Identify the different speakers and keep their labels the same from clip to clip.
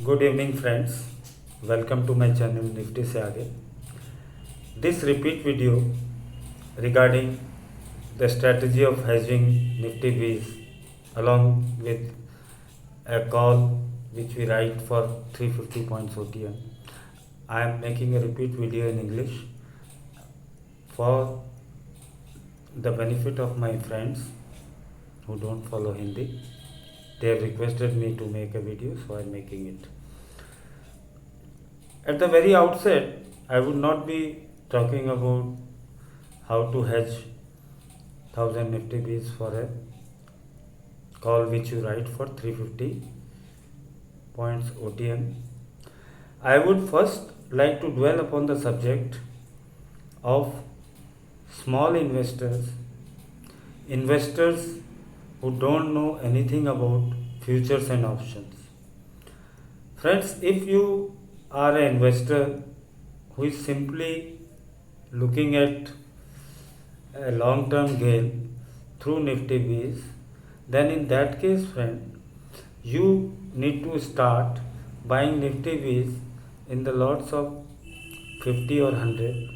Speaker 1: Good evening friends, welcome to my channel Nifty से आगे. This repeat video regarding the strategy of hedging Nifty Bs along with a call which we write for 350 points OTM. I am making a repeat video in English for the benefit of my friends who don't follow Hindi. They have requested me to make a video, so I am making it. At the very outset, I would not be talking about how to hedge 1000 Nifty Bs for a call which you write for 350 points OTM. I would first like to dwell upon the subject of small investors who don't know anything about futures and options. Friends, if you are an investor who is simply looking at a long term gain through Nifty Bs, then in that case, friend, you need to start buying Nifty Bs in the lots of 50 or 100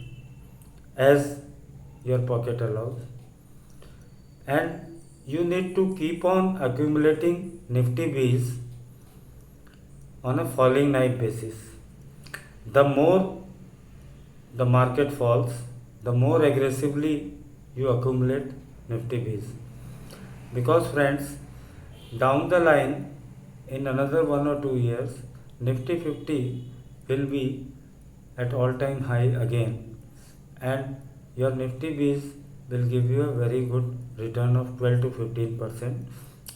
Speaker 1: as your pocket allows, and you need to keep on accumulating Nifty Bs on a falling knife basis. The more the market falls, the more aggressively you accumulate Nifty Bs. Because friends, down the line, in another 1 or 2 years, Nifty 50 will be at all-time high again, and your Nifty Bs will give you a very good return of 12 to 15%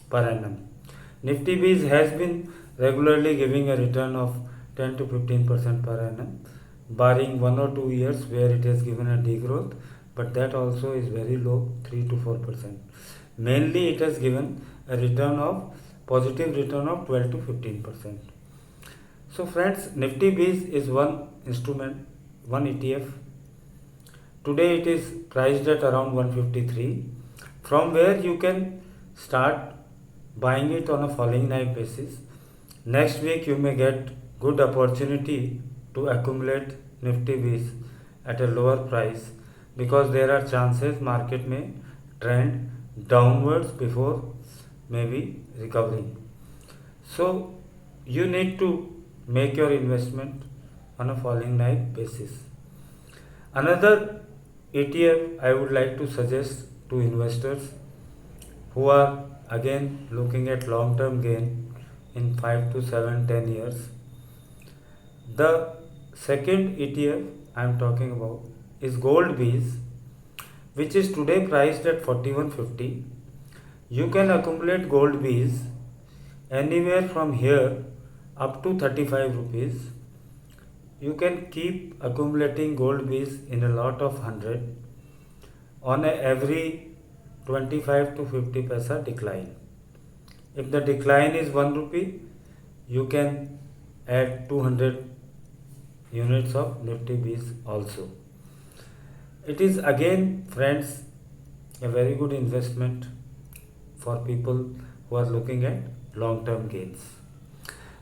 Speaker 1: per annum. Nifty Bs has been regularly giving a return of 10 to 15% per annum, barring 1 or 2 years where it has given a degrowth, but that also is very low, 3 to 4%. Mainly it has given a positive return of 12 to 15%. So friends, Nifty Bs is one instrument, one ETF. Today it is priced at around 153, from where you can start buying it on a falling knife basis. Next week you may get good opportunity to accumulate Nifty Bs at a lower price, because there are chances market may trend downwards before maybe recovering. So you need to make your investment on a falling knife basis. Another ETF I would like to suggest to investors who are again looking at long term gain in 5 to 7, 10 years. The second ETF I am talking about is Gold Bees, which is today priced at 4150. You can accumulate Gold Bees anywhere from here up to 35 rupees. You can keep accumulating Gold Bees in a lot of 100 on a every 25 to 50 paisa decline. If the decline is 1 rupee, you can add 200 units of Nifty Bs also. It is again, friends, a very good investment for people who are looking at long term gains.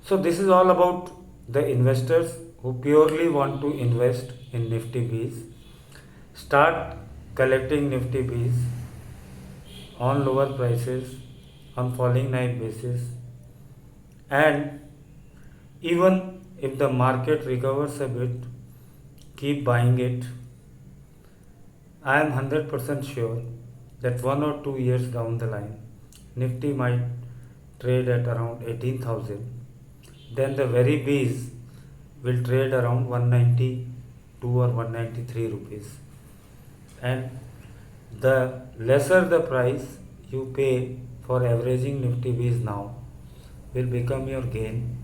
Speaker 1: So this is all about the investors who purely want to invest in Nifty Bs. Start collecting Nifty Bs on lower prices, on falling knife basis, and even if the market recovers a bit, keep buying it. I am 100% sure that 1 or 2 years down the line, Nifty might trade at around 18,000. Then the very Bs will trade around 192 or 193 rupees. And the lesser the price you pay for averaging Nifty Bs now will become your gain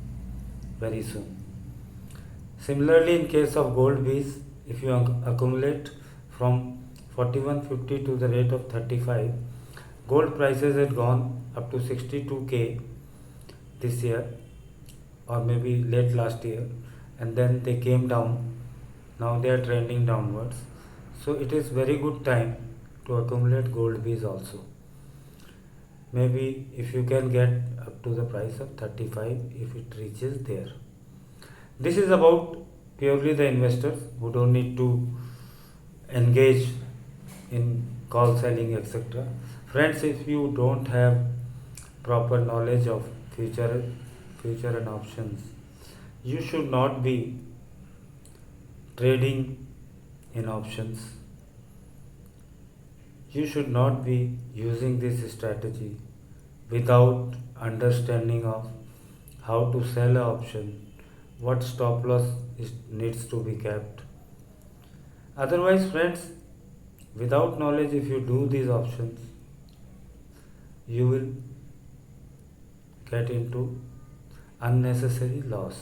Speaker 1: very soon. Similarly, in case of Gold Bs, if you accumulate from 4150 to the rate of 35, gold prices had gone up to 62k this year or maybe late last year, and then they came down. Now they are trending downwards. So it is very good time to accumulate Gold Bs also. maybe if you can get up to the price of 35 if it reaches there. This is about purely the investors who don't need to engage in call selling, etc. Friends, if you don't have proper knowledge of future and options, you should not be trading in options. You should not be using this strategy without understanding of how to sell an option, what stop loss needs to be kept. Otherwise, friends, without knowledge, if you do these options, you will get into unnecessary loss.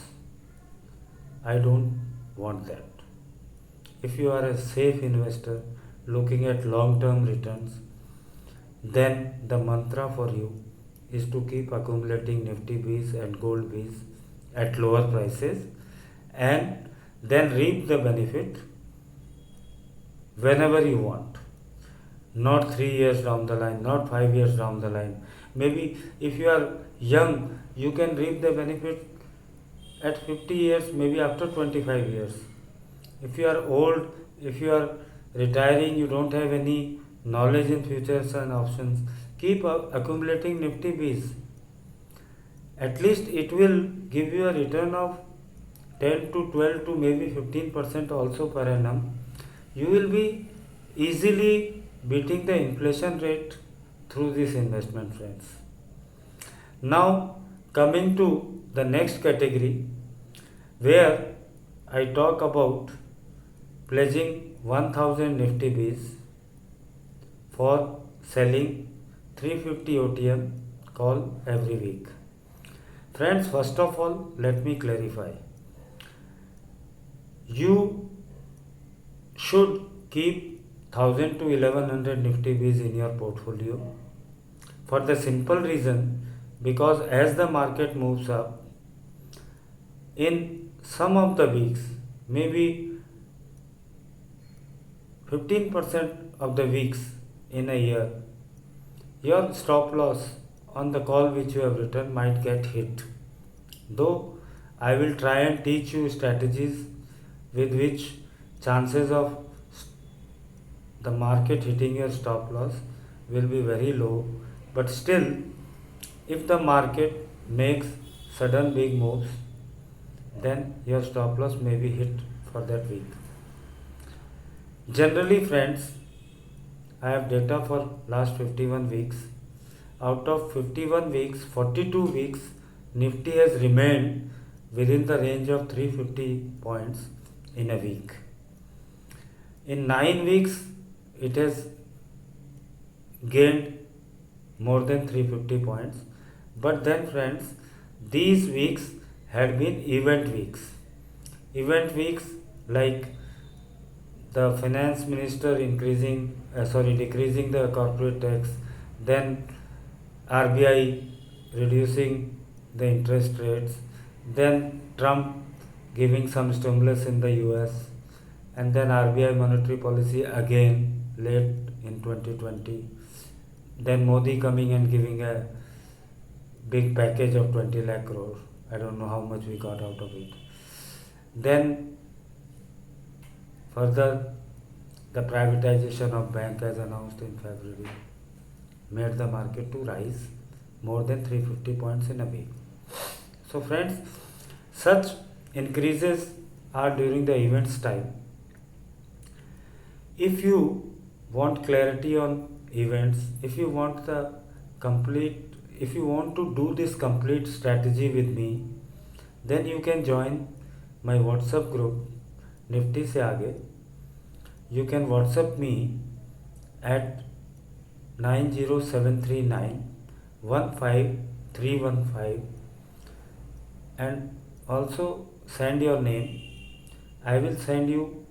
Speaker 1: I don't want that. If you are a safe investor looking at long term returns, then the mantra for you is to keep accumulating Nifty Bs and Gold Bs at lower prices and then reap the benefit whenever you want. Not 3 years down the line, not 5 years down the line. Maybe if you are young, you can reap the benefit at 50 years, maybe after 25 years. If you are old, if you are retiring, you don't have any knowledge in futures and options, keep accumulating Nifty Bs. At least it will give you a return of 10 to 12 to maybe 15% also per annum. You will be easily beating the inflation rate through this investment, friends. Now, coming to the next category, where I talk about pledging 1000 Nifty Bs for selling 350 OTM call every week. Friends, first of all, let me clarify. You should keep 1000 to 1100 Nifty Bs in your portfolio for the simple reason because as the market moves up, in some of the weeks, maybe 15% of the weeks in a year, your stop loss on the call which you have written might get hit. Though I will try and teach you strategies with which chances of the market hitting your stop loss will be very low, but still, if the market makes sudden big moves, then your stop loss may be hit for that week. Generally, friends, I have data for last 51 weeks. Out of 51 weeks, 42 weeks, Nifty has remained within the range of 350 points in a week. In 9 weeks, it has gained more than 350 points. But then, friends, these weeks had been event weeks. Event weeks like the finance minister decreasing the corporate tax, then RBI reducing the interest rates, then Trump giving some stimulus in the US, and then RBI monetary policy again late in 2020, then Modi coming and giving a big package of 20 lakh crore. I don't know how much we got out of it. Then further, the privatization of bank as announced in February made the market to rise more than 350 points in a week. So friends, such increases are during the events time. If you want clarity on events, if you want to do this complete strategy with me, then you can join my WhatsApp group Nifty Se Aage. You can WhatsApp me at 90739 15315 and also send your name. I will send you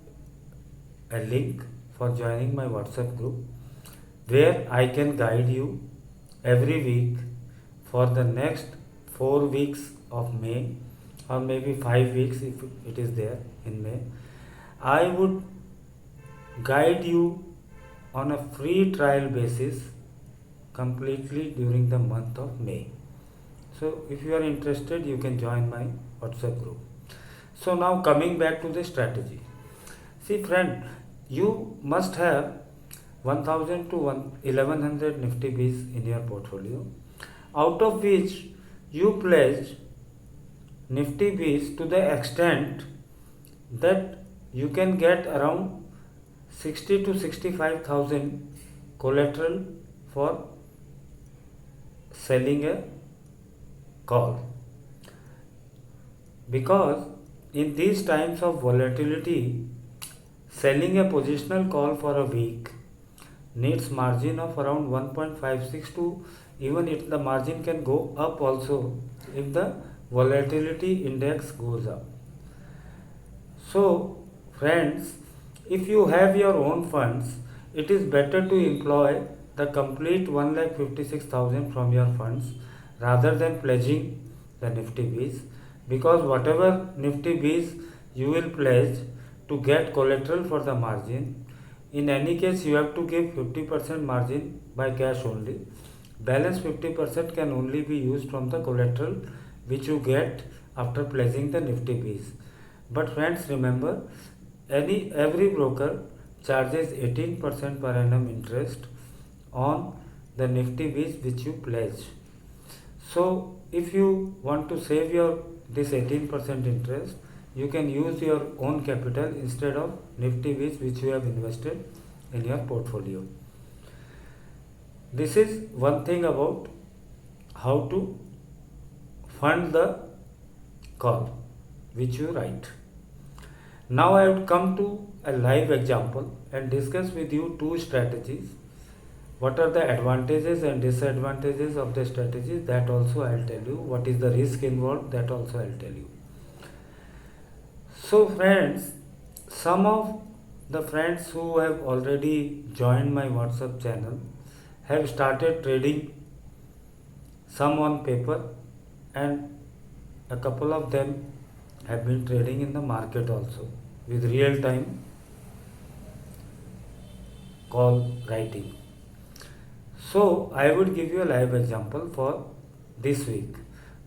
Speaker 1: a link for joining my WhatsApp group where I can guide you every week for the next 4 weeks of May or maybe 5 weeks if it is there in May. I would guide you on a free trial basis completely during the month of May. So if you are interested, you can join my WhatsApp group. So now coming back to the strategy. See friend, you must have 1000 to 1100 Nifty Bs in your portfolio, out of which you pledged Nifty Bs to the extent that you can get around 60 to 65,000 collateral for selling a call. Because in these times of volatility, selling a positional call for a week needs margin of around 1.56 to even if the margin can go up also if the volatility index goes up. So friends, if you have your own funds, it is better to employ the complete 1,56,000 from your funds rather than pledging the Nifty Bs, because whatever Nifty Bs you will pledge to get collateral for the margin, in any case you have to give 50% margin by cash only. Balance 50% can only be used from the collateral which you get after pledging the Nifty Bs. But friends, remember, every broker charges 18% per annum interest on the Nifty Bs which you pledge. So if you want to save your this 18% interest, you can use your own capital instead of Nifty Bs which you have invested in your portfolio. This is one thing about how to fund the call which you write. Now I would come to a live example and discuss with you two strategies. What are the advantages and disadvantages of the strategies, that also I will tell you. What is the risk involved, that also I will tell you. So friends, some of the friends who have already joined my WhatsApp channel have started trading, some on paper and a couple of them have been trading in the market also with real time call writing. So I would give you a live example for this week.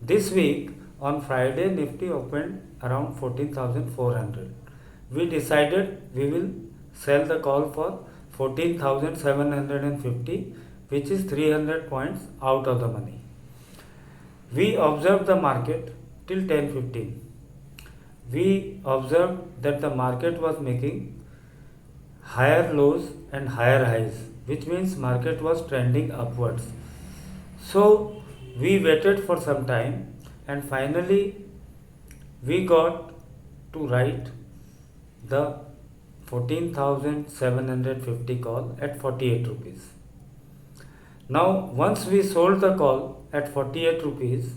Speaker 1: This week on Friday, Nifty opened around 14,400. We decided we will sell the call for 14,750, which is 300 points out of the money. We observed the market till 10:15. We observed that the market was making higher lows and higher highs, which means market was trending upwards. So we waited for some time and finally we got to write the 14,750 call at 48 rupees. Now once we sold the call at 48 rupees,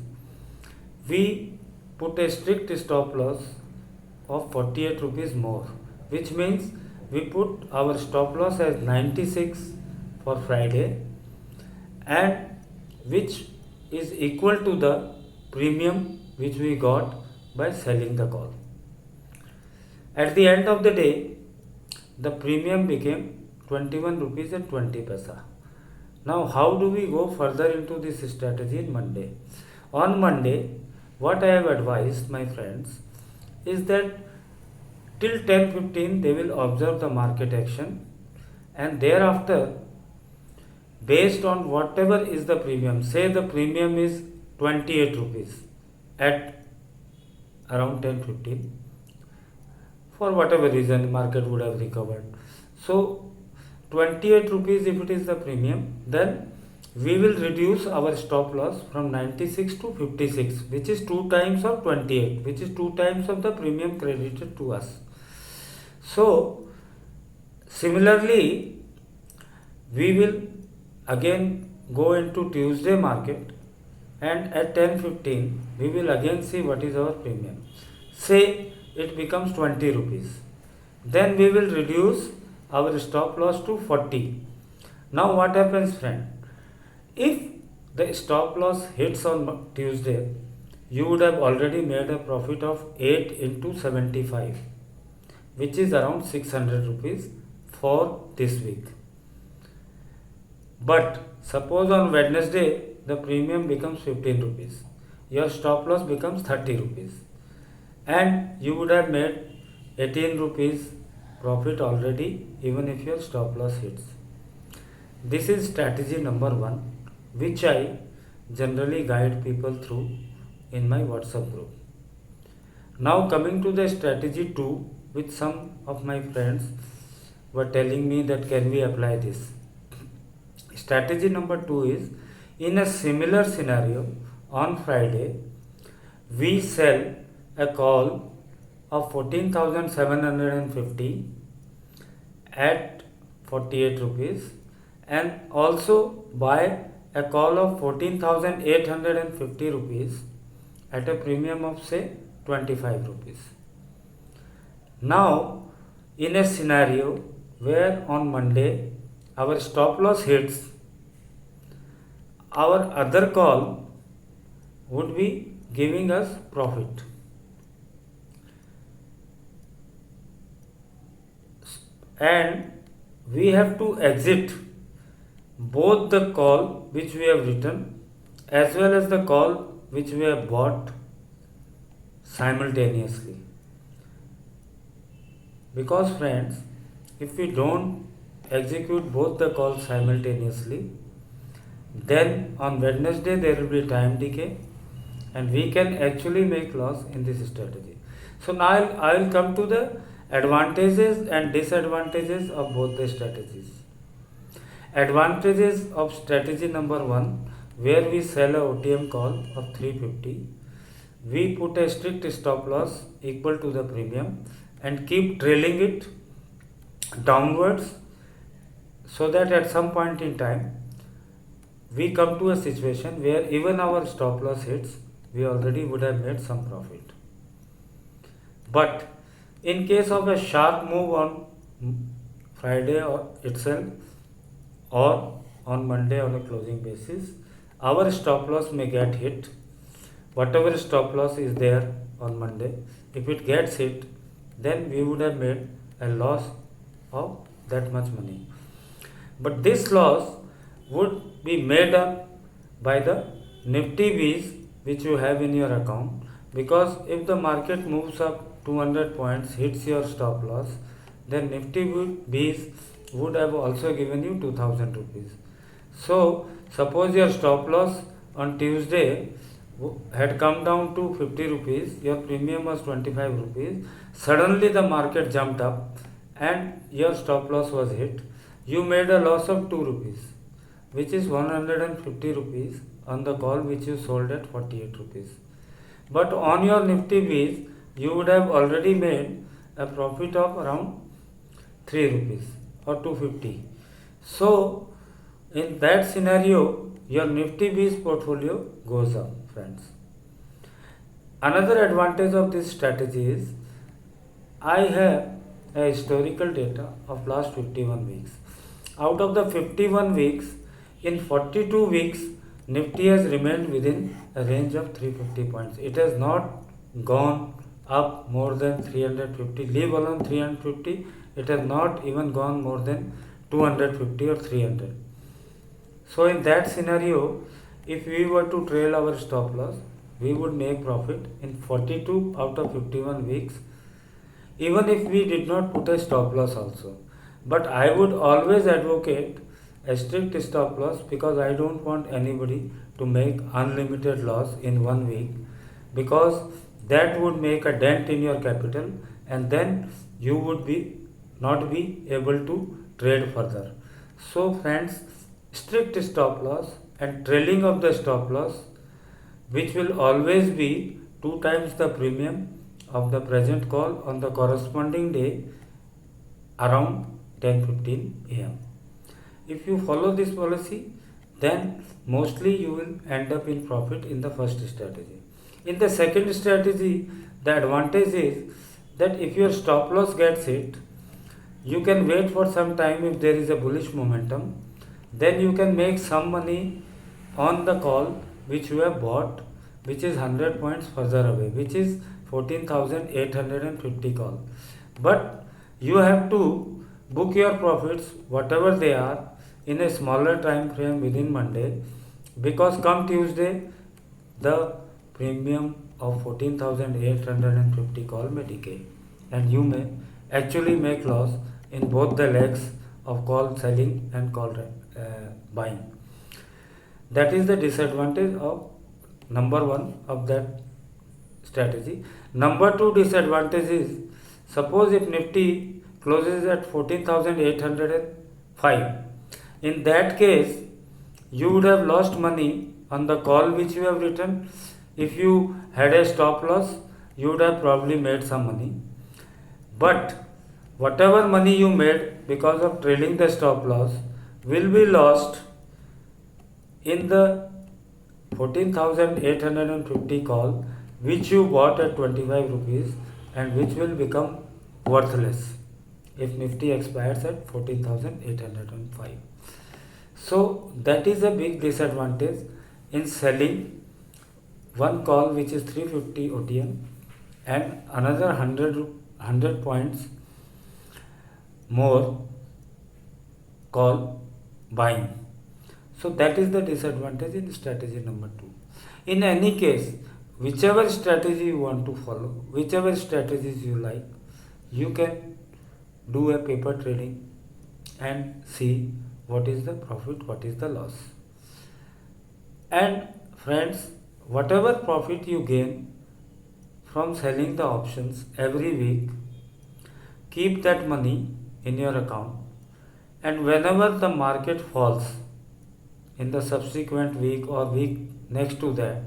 Speaker 1: we put a strict stop loss of 48 rupees more, which means we put our stop loss as 96 for Friday, and which is equal to the premium which we got by selling the call. At the end of the day, the premium became 21 rupees and 20 paisa. Now how do we go further into this strategy in Monday? On Monday, what I have advised my friends is that till 10:15 they will observe the market action, and thereafter, based on whatever is the premium, say the premium is 28 rupees at around 10:15, for whatever reason market would have recovered. So 28 rupees if it is the premium, then we will reduce our stop loss from 96 to 56, which is 2 times of 28, which is 2 times of the premium credited to us. So similarly, we will again go into Tuesday market, and at 10:15 we will again see what is our premium. Say it becomes 20 rupees. Then we will reduce our stop loss to 40. Now what happens, friend? If the stop loss hits on Tuesday, you would have already made a profit of 8 into 75, which is around 600 rupees for this week. But suppose on Wednesday the premium becomes 15 rupees, your stop loss becomes 30 rupees, and you would have made 18 rupees profit already even if your stop loss hits. This is strategy number 1, which I generally guide people through in my WhatsApp group. Now coming to the strategy 2, which some of my friends were telling me that can we apply this. Strategy number 2 is, in a similar scenario on Friday we sell a call of 14,750 at 48 rupees and also buy a call of 14,850 rupees at a premium of say 25 rupees. Now, in a scenario where on Monday our stop loss hits, our other call would be giving us profit. And we have to exit both the call which we have written as well as the call which we have bought simultaneously. Because friends, if we don't execute both the calls simultaneously, then on Wednesday there will be time decay and we can actually make loss in this strategy. So now I will come to the advantages and disadvantages of both the strategies. Advantages of strategy number 1, where we sell a OTM call of 350, we put a strict stop loss equal to the premium and keep trailing it downwards, so that at some point in time we come to a situation where even our stop loss hits, we already would have made some profit. But in case of a sharp move on Friday or itself or on Monday on a closing basis, our stop loss may get hit. Whatever stop loss is there on Monday, if it gets hit, then we would have made a loss of that much money. But this loss would be made up by the Nifty Bs which you have in your account, because if the market moves up 200 points, hits your stop loss, then Nifty Bs would have also given you 2000 rupees. So suppose your stop loss on Tuesday had come down to 50 rupees, your premium was 25 rupees, suddenly the market jumped up and your stop loss was hit, you made a loss of 2 rupees, which is 150 rupees on the call which you sold at 48 rupees. But on your Nifty Bs, you would have already made a profit of around 3 rupees or 250. So in that scenario, your Nifty Bs portfolio goes up, friends. Another advantage of this strategy is, I have a historical data of last 51 weeks. Out of the 51 weeks, in 42 weeks, Nifty has remained within a range of 350 points. It has not gone up more than 350, leave alone 350, it has not even gone more than 250 or 300. So in that scenario, if we were to trail our stop loss, we would make profit in 42 out of 51 weeks, even if we did not put a stop loss also. But I would always advocate a strict stop loss, because I don't want anybody to make unlimited loss in 1 week, because that would make a dent in your capital and then you would not be able to trade further. So friends, strict stop loss and trailing of the stop loss, which will always be 2 times the premium of the present call on the corresponding day around 10:15 am. If you follow this policy, then mostly you will end up in profit in the first strategy. In the second strategy, the advantage is that if your stop loss gets hit, you can wait for some time if there is a bullish momentum, then you can make some money on the call which you have bought, which is 100 points further away, which is 14,850 call. But you have to book your profits, whatever they are, in a smaller time frame within Monday, because come Tuesday the premium of 14,850 call may decay and you may actually make loss in both the legs of call selling and call buying. That is the disadvantage of number one of that strategy. Number two disadvantage is, suppose if Nifty closes at 14,805, in that case you would have lost money on the call which you have written. If you had a stop loss, you would have probably made some money, but whatever money you made because of trailing the stop loss will be lost in the 14,850 call which you bought at 25 rupees and which will become worthless if Nifty expires at 14,805. So that is a big disadvantage in selling one call which is 350 OTM and another 100 points more call buying. So that is the disadvantage in strategy number two. In any case, whichever strategy you want to follow, whichever strategies you like, you can do a paper trading and see what is the profit, what is the loss. And friends, whatever profit you gain from selling the options every week, keep that money in your account, and whenever the market falls in the subsequent week or week next to that,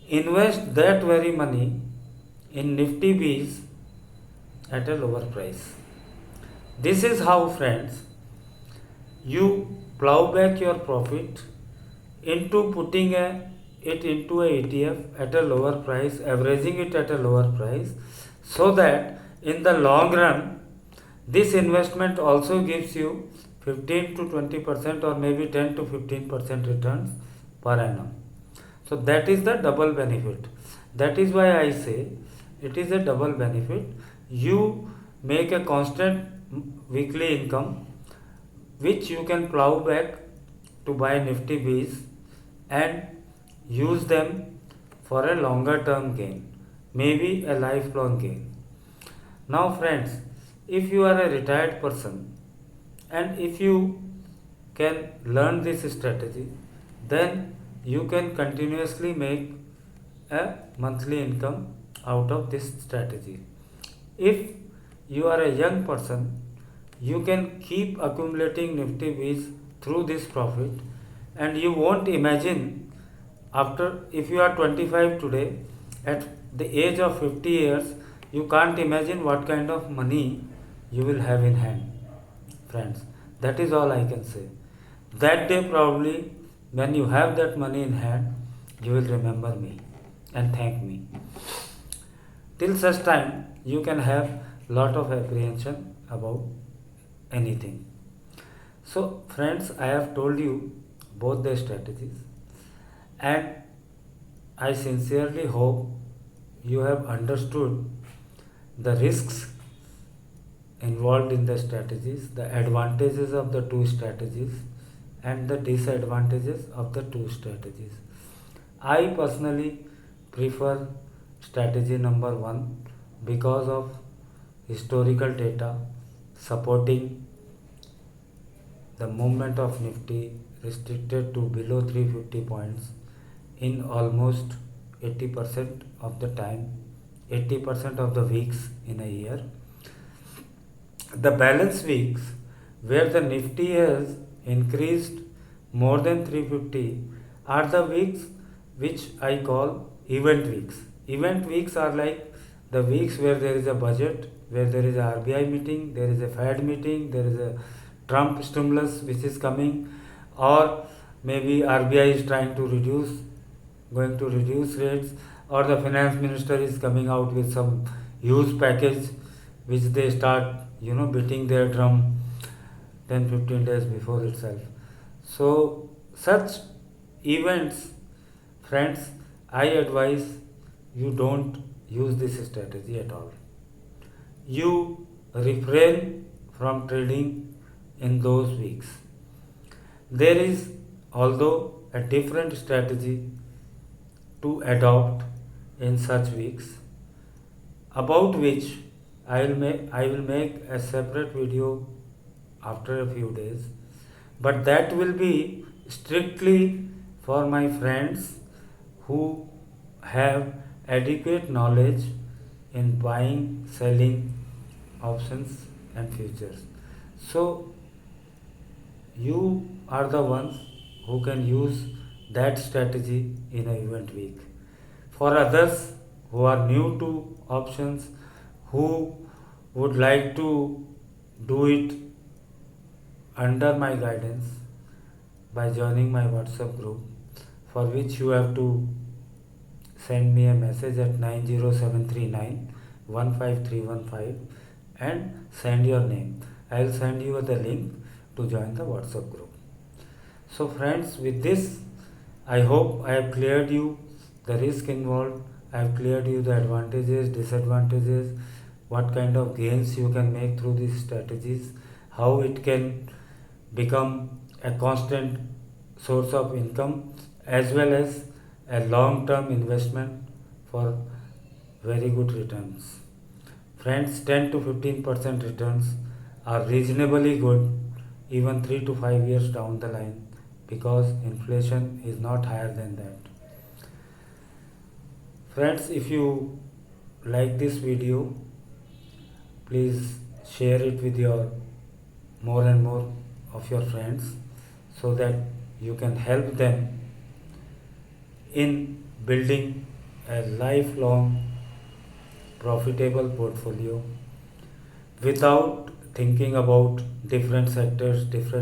Speaker 1: invest that very money in Nifty Bs at a lower price. This is how, friends, you plow back your profit into putting it into a ETF at a lower price, averaging it at a lower price, so that in the long run this investment also gives you 15 to 20% or maybe 10 to 15% returns per annum. So that is the double benefit. That is why I say it is a double benefit. You make a constant weekly income which you can plow back to buy Nifty Bs and use them for a longer term gain, maybe a lifelong gain. Now friends, if you are a retired person and if you can learn this strategy, then you can continuously make a monthly income out of this strategy. If you are a young person, you can keep accumulating Nifty Bs through this profit, and you won't imagine, after, if you are 25 today, at the age of 50 years, you can't imagine what kind of money you will have in hand, friends. That is all I can say. That day probably, when you have that money in hand, you will remember me and thank me. Till such time, you can have lot of apprehension about anything. So friends, I have told you both the strategies, and I sincerely hope you have understood the risks involved in the strategies, the advantages of the two strategies and the disadvantages of the two strategies. I personally prefer strategy number one because of historical data supporting the movement of Nifty restricted to below 350 points in almost 80% of the time, 80% of the weeks in a year. The balance weeks where the Nifty has increased more than 350 are the weeks which I call event weeks. Event weeks are like the weeks where there is a budget, where there is a RBI meeting, there is a Fed meeting, there is a Trump stimulus which is coming, or maybe RBI is trying to going to reduce rates, or the finance minister is coming out with some huge package which they start beating their drum 10-15 days before itself. So such events, friends, I advise you don't use this strategy at all. You refrain from trading in those weeks. There is although a different strategy to adopt in such weeks, about which I will make a separate video after a few days, but that will be strictly for my friends who have adequate knowledge in buying, selling options and futures. So you are the ones who can use that strategy in a event week. For others who are new to options, who would like to do it under my guidance by joining my WhatsApp group, for which you have to send me a message at 90739 15315 and send your name. I will send you the link to join the WhatsApp group. So, friends, with this, I hope I have cleared you the risk involved. I have cleared you the advantages, disadvantages, what kind of gains you can make through these strategies, how it can become a constant source of income as well as a long term investment for very good returns. Friends, 10 to 15% returns are reasonably good even 3 to 5 years down the line because inflation is not higher than that. Friends, if you like this video, please share it with your more and more of your friends so that you can help them in building a lifelong profitable portfolio without thinking about different sectors, different